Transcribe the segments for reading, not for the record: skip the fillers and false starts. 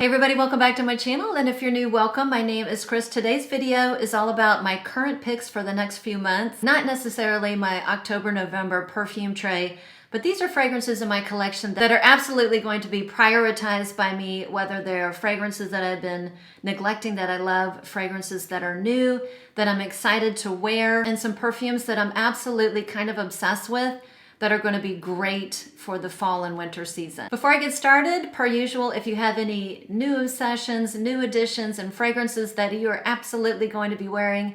Hey everybody, welcome back to my channel, and if you're new, welcome. My name is Chris. Today's video is all about my current picks for the next few months. Not necessarily my October-November perfume tray, but these are fragrances in my collection that are absolutely going to be prioritized by me, whether they're fragrances that I've been neglecting that I love, fragrances that are new, that I'm excited to wear, and some perfumes that I'm absolutely kind of obsessed with that are going to be great for the fall and winter season. Before I get started, per usual, if you have any new obsessions, new additions, and fragrances that you are absolutely going to be wearing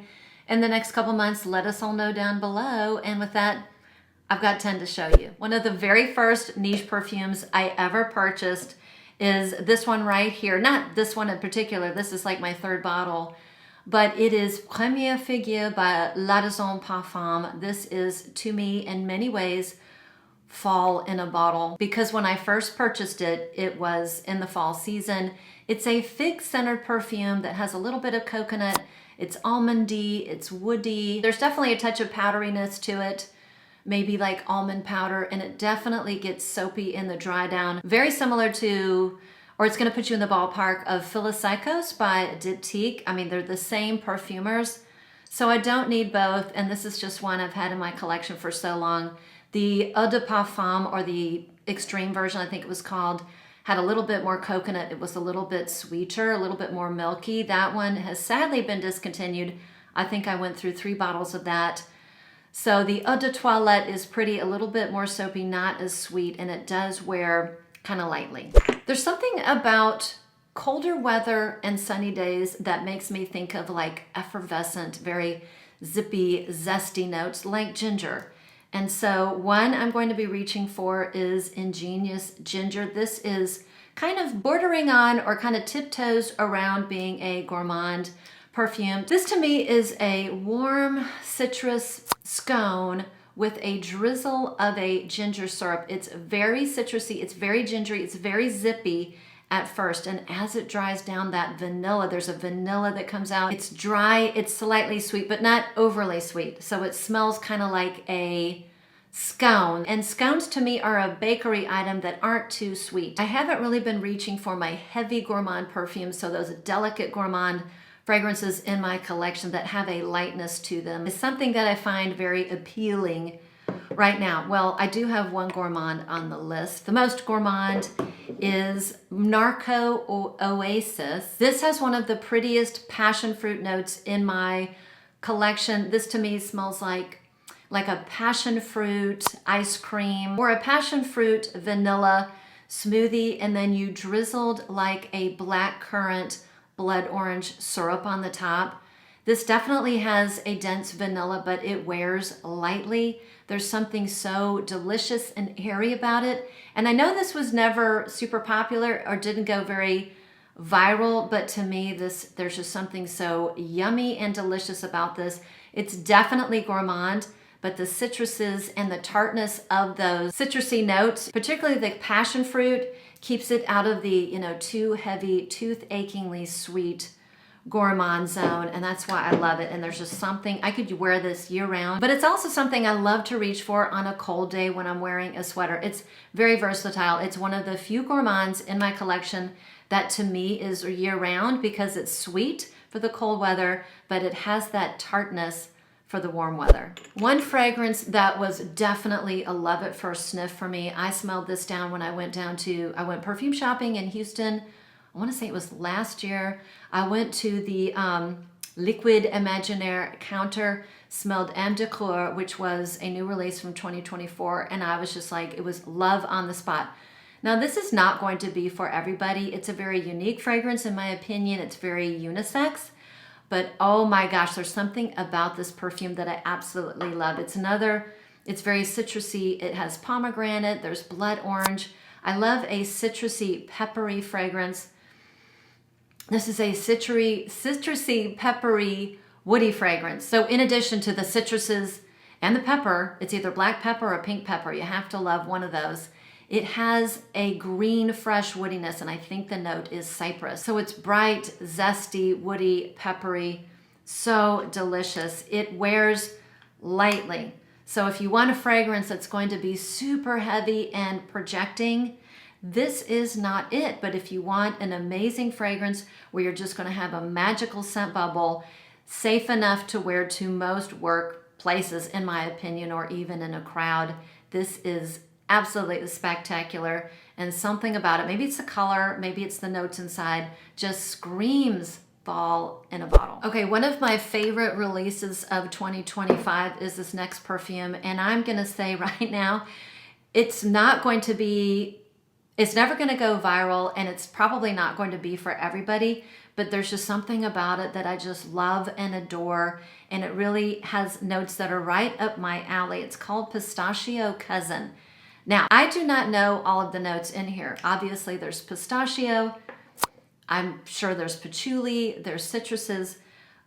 in the next couple months, let us all know down below. And with that, I've got 10 to show you. One of the very first niche perfumes I ever purchased is this one right here. Not this one in particular, this is like my third bottle, but it is Premier Figuer by L'Artisan Parfum. This is, to me, in many ways, fall in a bottle, because when I first purchased it, it was in the fall season. It's a fig-centered perfume that has a little bit of coconut. It's almondy, it's woody. There's definitely a touch of powderiness to it, maybe like almond powder, and it definitely gets soapy in the dry down. Very similar to, or it's going to put you in the ballpark of Philocycos by Diptyque. I mean, they're the same perfumers, so I don't need both, and this is just one I've had in my collection for so long. The Eau de Parfum, or the extreme version, I think it was called, had a little bit more coconut. It was a little bit sweeter, a little bit more milky. That one has sadly been discontinued. I think I went through 3 bottles of that. So the Eau de Toilette is pretty, a little bit more soapy, not as sweet, and it does wear kind of lightly. There's something about colder weather and sunny days that makes me think of like effervescent, very zippy, zesty notes like ginger. And so one I'm going to be reaching for is Ingenious Ginger. This is kind of bordering on or kind of tiptoes around being a gourmand perfume. This to me is a warm citrus scone with a drizzle of a ginger syrup. It's very citrusy, it's very gingery, it's very zippy at first, and as it dries down, that vanilla, there's a vanilla that comes out. It's dry, it's slightly sweet, but not overly sweet. So it smells kind of like a scone, and scones to me are a bakery item that aren't too sweet. I haven't really been reaching for my heavy gourmand perfumes, so those delicate gourmand fragrances in my collection that have a lightness to them is something that I find very appealing right now. Well, I do have one gourmand on the list. The most gourmand is Narco Oasis. This has one of the prettiest passion fruit notes in my collection. This to me smells like a passion fruit ice cream or a passion fruit vanilla smoothie, and then you drizzled like a black currant blood orange syrup on the top. This definitely has a dense vanilla, but it wears lightly. There's something so delicious and airy about it. And I know this was never super popular or didn't go very viral, but to me, there's just something so yummy and delicious about this. It's definitely gourmand, but the citruses and the tartness of those citrusy notes, particularly the passion fruit, keeps it out of the, too heavy, tooth-achingly sweet gourmand zone, and that's why I love it. And there's just something, I could wear this year-round, but it's also something I love to reach for on a cold day when I'm wearing a sweater. It's very versatile. It's one of the few gourmands in my collection that to me is year-round because it's sweet for the cold weather, but it has that tartness for the warm weather. One fragrance that was definitely a love at first sniff for me, I smelled this down when I went perfume shopping in Houston. I want to say it was last year. I went to the Liquid Imaginaire counter, smelled Âme du Coeur, which was a new release from 2024, and I was just like, it was love on the spot. Now this is not going to be for everybody. It's a very unique fragrance in my opinion. It's very unisex. But oh my gosh, there's something about this perfume that I absolutely love. It's very citrusy. It has pomegranate, there's blood orange. I love a citrusy, peppery fragrance. This is a citrusy, peppery, woody fragrance. So in addition to the citruses and the pepper, it's either black pepper or pink pepper. You have to love one of those. It has a green, fresh woodiness, and I think the note is cypress. So it's bright, zesty, woody, peppery, so delicious. It wears lightly. So if you want a fragrance that's going to be super heavy and projecting, this is not it. But if you want an amazing fragrance where you're just going to have a magical scent bubble, safe enough to wear to most work places, in my opinion, or even in a crowd, this is absolutely spectacular. And something about it, maybe it's the color, maybe it's the notes inside, just screams fall in a bottle. Okay, one of my favorite releases of 2025 is this next perfume. And I'm gonna say right now, it's not going to be, it's never gonna go viral, and it's probably not going to be for everybody, but there's just something about it that I just love and adore. And it really has notes that are right up my alley. It's called Pistachio Cousin. Now, I do not know all of the notes in here. Obviously, there's pistachio. I'm sure there's patchouli, there's citruses,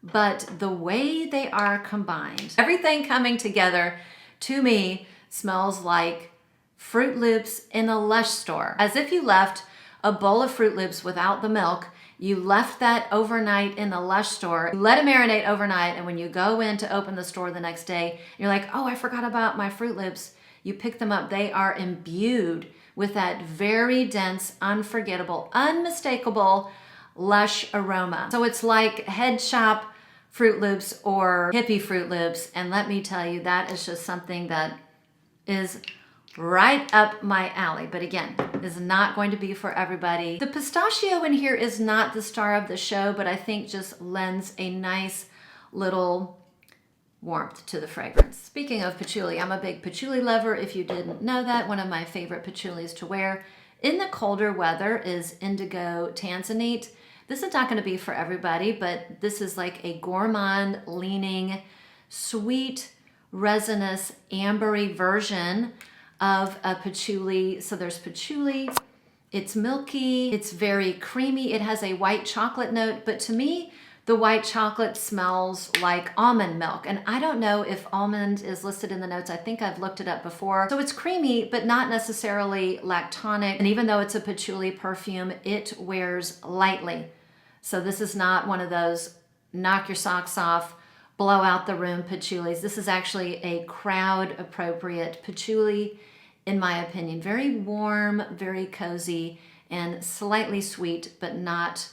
but the way they are combined, everything coming together to me smells like Fruit Loops in a Lush store. As if you left a bowl of Fruit Loops without the milk, you left that overnight in the Lush store, you let it marinate overnight, and when you go in to open the store the next day, you're like, oh, I forgot about my Fruit Loops. You pick them up, they are imbued with that very dense, unforgettable, unmistakable Lush aroma. So it's like head shop Fruit Loops or hippie Fruit Loops. And let me tell you, that is just something that is right up my alley. But again, is not going to be for everybody. The pistachio in here is not the star of the show, but I think just lends a nice little warmth to the fragrance. Speaking of patchouli, I'm a big patchouli lover. If you didn't know that, one of my favorite patchoulis to wear in the colder weather is Indigo Tanzanite. This is not going to be for everybody, but this is like a gourmand leaning, sweet, resinous, ambery version of a patchouli. So there's patchouli, it's milky, it's very creamy, it has a white chocolate note, but to me, the white chocolate smells like almond milk. And I don't know if almond is listed in the notes. I think I've looked it up before. So it's creamy, but not necessarily lactonic. And even though it's a patchouli perfume, it wears lightly. So this is not one of those knock your socks off, blow out the room patchoulis. This is actually a crowd appropriate patchouli, in my opinion. Very warm, very cozy, and slightly sweet, but not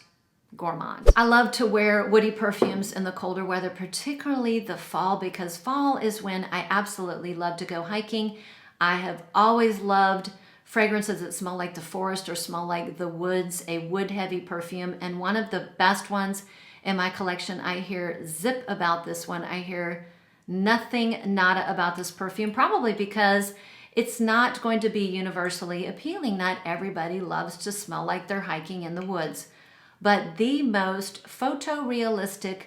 gourmand. I love to wear woody perfumes in the colder weather, particularly the fall, because fall is when I absolutely love to go hiking. I have always loved fragrances that smell like the forest or smell like the woods, a wood heavy perfume. And one of the best ones in my collection, I hear zip about this one. I hear nothing nada about this perfume, probably because it's not going to be universally appealing. Not everybody loves to smell like they're hiking in the woods. But the most photorealistic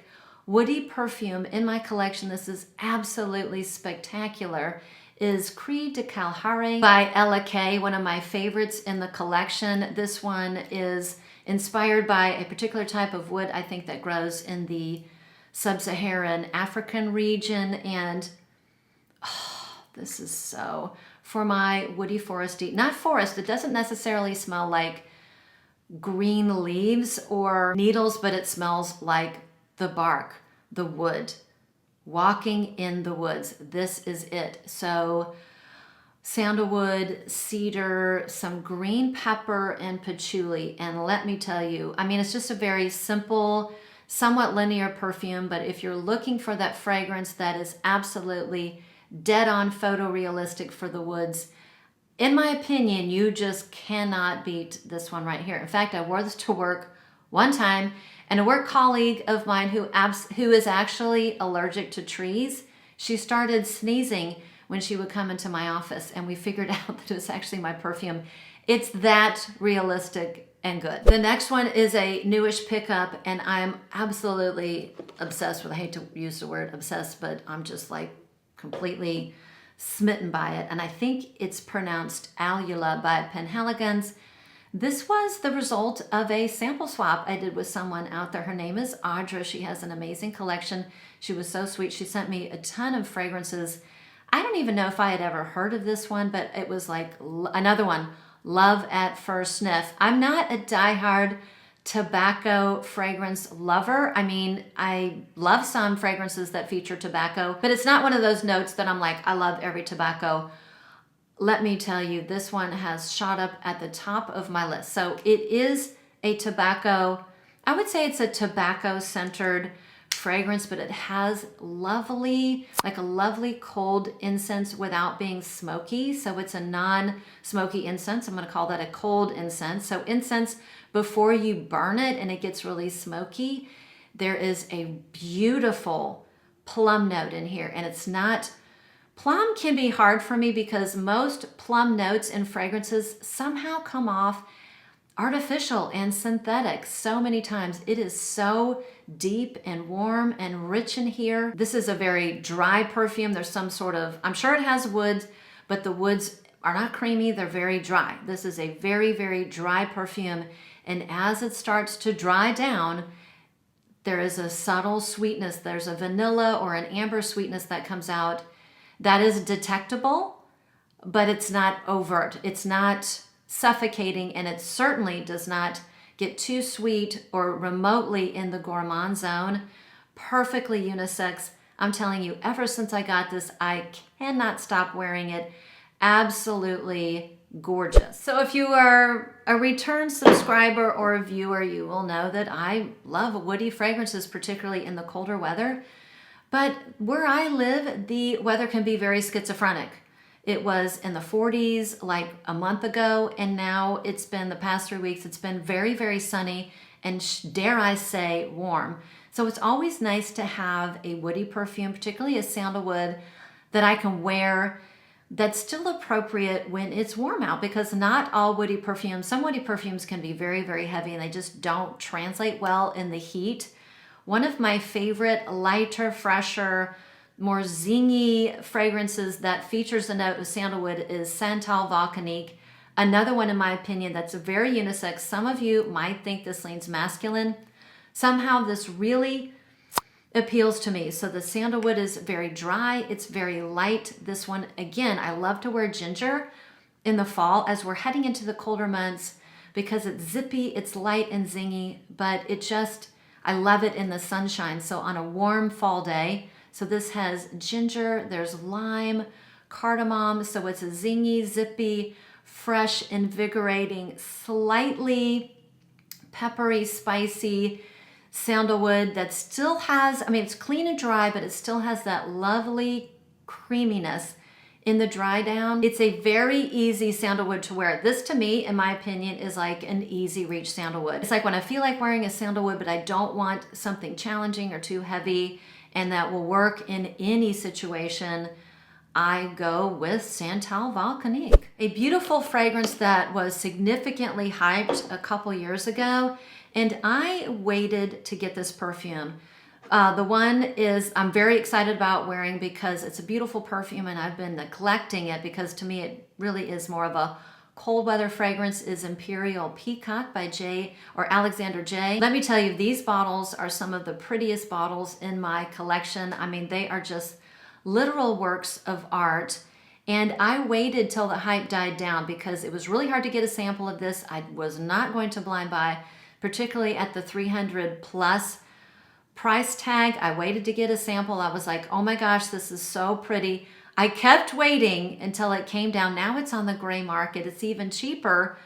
woody perfume in my collection, this is absolutely spectacular, is Cri Du Kalahari by Ella K, one of my favorites in the collection. This one is inspired by a particular type of wood, I think, that grows in the sub-Saharan African region. And oh, this is so, for my woody foresty, not forest, it doesn't necessarily smell like green leaves or needles, but it smells like the bark, the wood, walking in the woods. This is it. So sandalwood, cedar, some green pepper, and patchouli. And let me tell you, I mean, it's just a very simple, somewhat linear perfume, but if you're looking for that fragrance that is absolutely dead on photorealistic for the woods, in my opinion, you just cannot beat this one right here. In fact, I wore this to work one time, and a work colleague of mine who is actually allergic to trees, she started sneezing when she would come into my office, and we figured out that it was actually my perfume. It's that realistic and good. The next one is a newish pickup, and I'm absolutely obsessed with, I hate to use the word obsessed, but I'm just like completely smitten by it, and I think it's pronounced AIula by Penhaligon's. This was the result of a sample swap I did with someone out there. Her name is Audra. She has an amazing collection. She was so sweet. She sent me a ton of fragrances. I don't even know if I had ever heard of this one, but it was like another one, Love at First Sniff. I'm not a diehard tobacco fragrance lover. I mean, I love some fragrances that feature tobacco, but it's not one of those notes that I'm like, I love every tobacco let me tell you, this one has shot up at the top of my list. So it is a tobacco, I would say it's a tobacco centered fragrance, but it has lovely, like a lovely cold incense without being smoky. So it's a non-smoky incense. I'm going to call that a cold incense. So incense before you burn it and it gets really smoky. There is a beautiful plum note in here, and it's not, plum can be hard for me because most plum notes in fragrances somehow come off artificial and synthetic so many times. It is so deep and warm and rich in here. This is a very dry perfume. There's some sort of, I'm sure it has woods, but the woods are not creamy. They're very dry. This is a very, very dry perfume. And as it starts to dry down, there is a subtle sweetness. There's a vanilla or an amber sweetness that comes out that is detectable, but it's not overt. It's not suffocating, and it certainly does not get too sweet or remotely in the gourmand zone. Perfectly unisex. I'm telling you, ever since I got this, I cannot stop wearing it. Absolutely gorgeous. So if you are a return subscriber or a viewer, you will know that I love woody fragrances, particularly in the colder weather. But where I live, the weather can be very schizophrenic. It was in the 40s like a month ago, and now it's been the past 3 weeks. It's been very, very sunny and dare I say warm. So it's always nice to have a woody perfume, particularly a sandalwood, that I can wear that's still appropriate when it's warm out, because not all woody perfumes, some woody perfumes can be very, very heavy and they just don't translate well in the heat. One of my favorite lighter, fresher, more zingy fragrances that features a note of sandalwood is Santal Volcanique. Another one, in my opinion, that's very unisex. Some of you might think this leans masculine. Somehow this really appeals to me. So the sandalwood is very dry. It's very light. This one, again, I love to wear ginger in the fall as we're heading into the colder months because it's zippy, it's light and zingy, but it just, I love it in the sunshine. So on a warm fall day, so this has ginger, there's lime, cardamom, so it's a zingy, zippy, fresh, invigorating, slightly peppery, spicy sandalwood that still has, I mean, it's clean and dry, but it still has that lovely creaminess in the dry down. It's a very easy sandalwood to wear. This, to me, in my opinion, is like an easy reach sandalwood. It's like when I feel like wearing a sandalwood, but I don't want something challenging or too heavy and that will work in any situation, I go with Santal Volcanique. A beautiful fragrance that was significantly hyped a couple years ago, and I waited to get this perfume. The one is I'm very excited about wearing because it's a beautiful perfume and I've been neglecting it because to me it really is more of a cold weather fragrance, is Imperial Peacock by Alexander J. Let me tell you, these bottles are some of the prettiest bottles in my collection. I mean, they are just literal works of art. And I waited till the hype died down because it was really hard to get a sample of this. I was not going to blind buy, particularly at the 300 plus price tag. I waited to get a sample. I was like, oh my gosh, this is so pretty. I kept waiting until it came down. Now it's on the gray market. It's even cheaper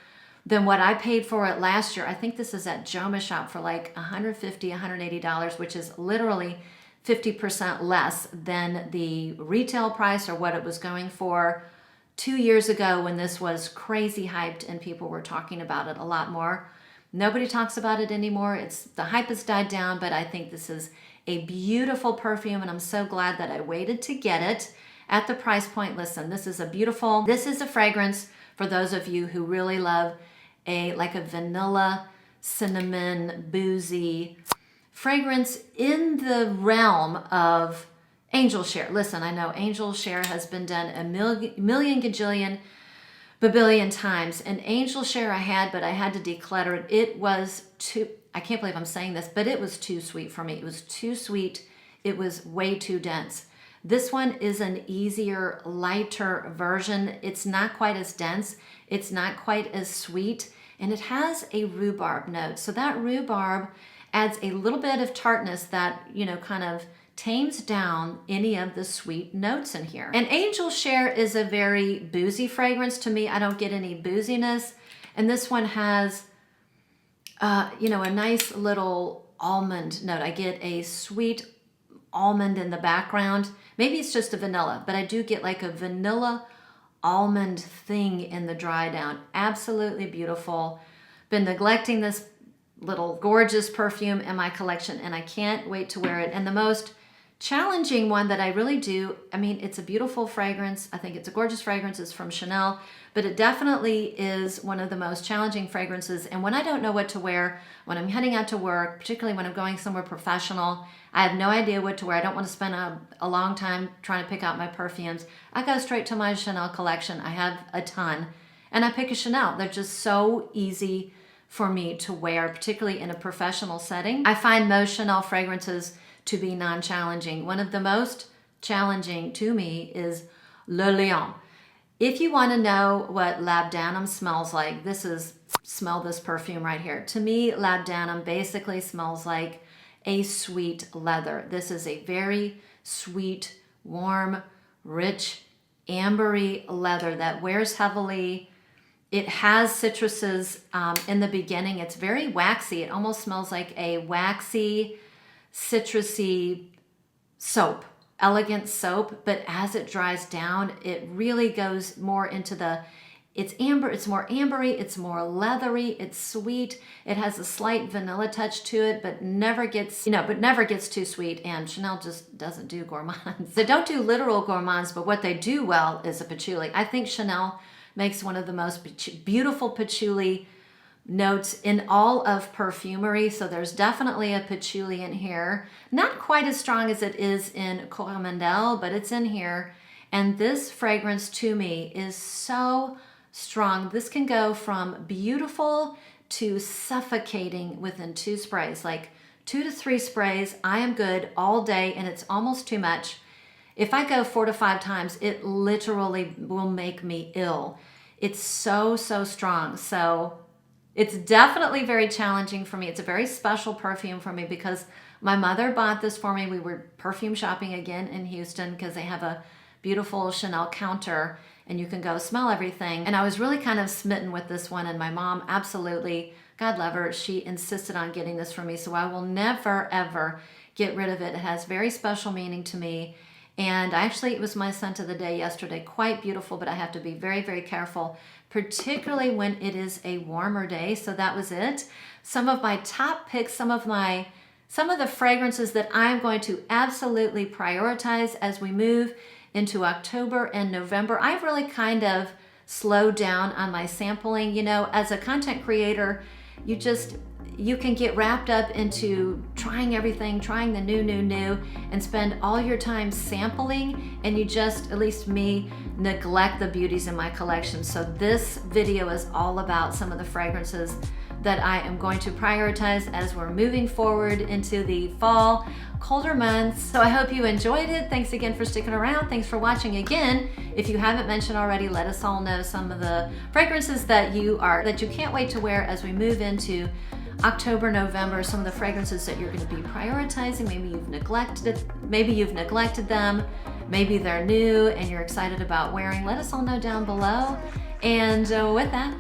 than what I paid for it last year. I think this is at Joma Shop for like $150, $180, which is literally 50% less than the retail price or what it was going for 2 years ago when this was crazy hyped and people were talking about it a lot more. Nobody talks about it anymore. The hype has died down, but I think this is a beautiful perfume and I'm so glad that I waited to get it at the price point. Listen, this is a fragrance for those of you who really love like a vanilla, cinnamon, boozy fragrance in the realm of angel share. Listen, I know angel share has been done a million gajillion babillion times. And angel share I had, but I had to declutter it. It was too, I can't believe I'm saying this, but it was too sweet for me. It was too sweet. It was way too dense. This one is an easier, lighter version. It's not quite as dense. It's not quite as sweet. And it has a rhubarb note. So that rhubarb adds a little bit of tartness that, you know, kind of tames down any of the sweet notes in here. And Angel Share is a very boozy fragrance to me. I don't get any booziness. And this one has, you know, a nice little almond note. I get a sweet almond in the background. Maybe it's just a vanilla, but I do get like a vanilla almond thing in the dry down. Absolutely beautiful. Been neglecting this little gorgeous perfume in my collection, and I can't wait to wear it. And the most challenging one that I really do, I mean, it's a beautiful fragrance. I think it's a gorgeous fragrance. It's from Chanel, but it definitely is one of the most challenging fragrances. And when I don't know what to wear, when I'm heading out to work, particularly when I'm going somewhere professional, I have no idea what to wear. I don't want to spend a long time trying to pick out my perfumes. I go straight to my Chanel collection. I have a ton, and I pick a Chanel. They're just so easy for me to wear, particularly in a professional setting. I find most Chanel fragrances to be non-challenging. One of the most challenging to me is Le Lion. If you want to know what Labdanum smells like, smell this perfume right here. To me, Labdanum basically smells like a sweet leather. This is a very sweet, warm, rich, ambery leather that wears heavily. It has citruses in the beginning. It's very waxy. It almost smells like a waxy, citrusy soap, elegant soap. But as it dries down, it really goes more into it's amber, it's more ambery, it's more leathery, it's sweet. It has a slight vanilla touch to it, but never gets too sweet. And Chanel just doesn't do gourmands. They don't do literal gourmands, but what they do well is a patchouli. I think Chanel makes one of the most beautiful patchouli notes in all of perfumery. So there's definitely a patchouli in here. Not quite as strong as it is in Coromandel, but it's in here. And this fragrance to me is so strong. This can go from beautiful to suffocating within 2 sprays, like 2 to 3 sprays. I am good all day, and it's almost too much. If I go 4 to 5 times, it literally will make me ill. It's so, so strong. So it's definitely very challenging for me. It's a very special perfume for me because my mother bought this for me. We were perfume shopping again in Houston because they have a beautiful Chanel counter and you can go smell everything. And I was really kind of smitten with this one, and my mom absolutely, God love her, she insisted on getting this for me. So I will never, ever get rid of it. It has very special meaning to me. And actually, it was my scent of the day yesterday. Quite beautiful, but I have to be very, very careful, particularly when it is a warmer day. So that was it. Some of my top picks, some of the fragrances that I'm going to absolutely prioritize as we move into October and November. I've really kind of slowed down on my sampling. You know, as a content creator, you can get wrapped up into trying everything, trying the new, and spend all your time sampling, and you just, at least me, neglect the beauties in my collection. So this video is all about some of the fragrances that I am going to prioritize as we're moving forward into the fall, colder months. So I hope you enjoyed it. Thanks again for sticking around. Thanks for watching again. If you haven't mentioned already, let us all know some of the fragrances that you can't wait to wear as we move into October, November, some of the fragrances that you're going to be prioritizing. Maybe you've neglected them. Maybe they're new and you're excited about wearing. Let us all know down below. And with that,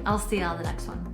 I'll see you on the next one.